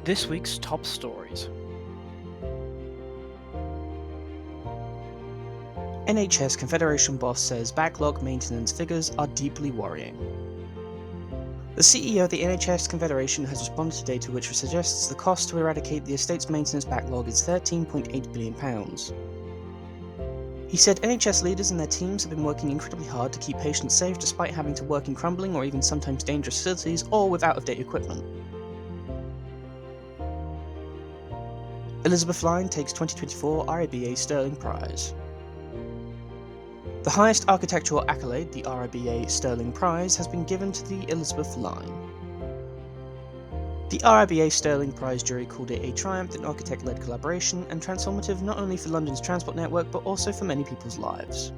This week's top stories. NHS Confederation boss says backlog maintenance figures are deeply worrying. The CEO of the NHS Confederation has responded to data which suggests the cost to eradicate the estate's maintenance backlog is £13.8 billion. He said NHS leaders and their teams have been working incredibly hard to keep patients safe despite having to work in crumbling or even sometimes dangerous facilities or with out-of-date equipment. Elizabeth Line takes 2024 RIBA Stirling Prize. The highest architectural accolade, the RIBA Stirling Prize, has been given to the Elizabeth Line. The RIBA Stirling Prize jury called it a triumph in architect-led collaboration and transformative not only for London's transport network but also for many people's lives.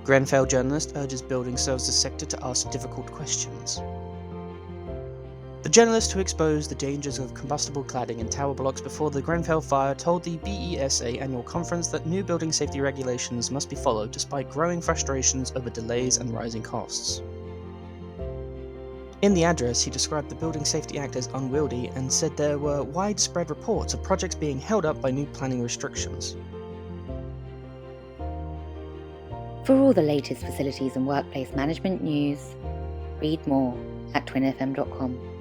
Grenfell journalist urges building services sector to ask difficult questions. The journalist who exposed the dangers of combustible cladding in tower blocks before the Grenfell fire told the BESA annual conference that new building safety regulations must be followed despite growing frustrations over delays and rising costs. In the address, he described the Building Safety Act as unwieldy and said there were widespread reports of projects being held up by new planning restrictions. For all the latest facilities and workplace management news, read more at TWinFM.com.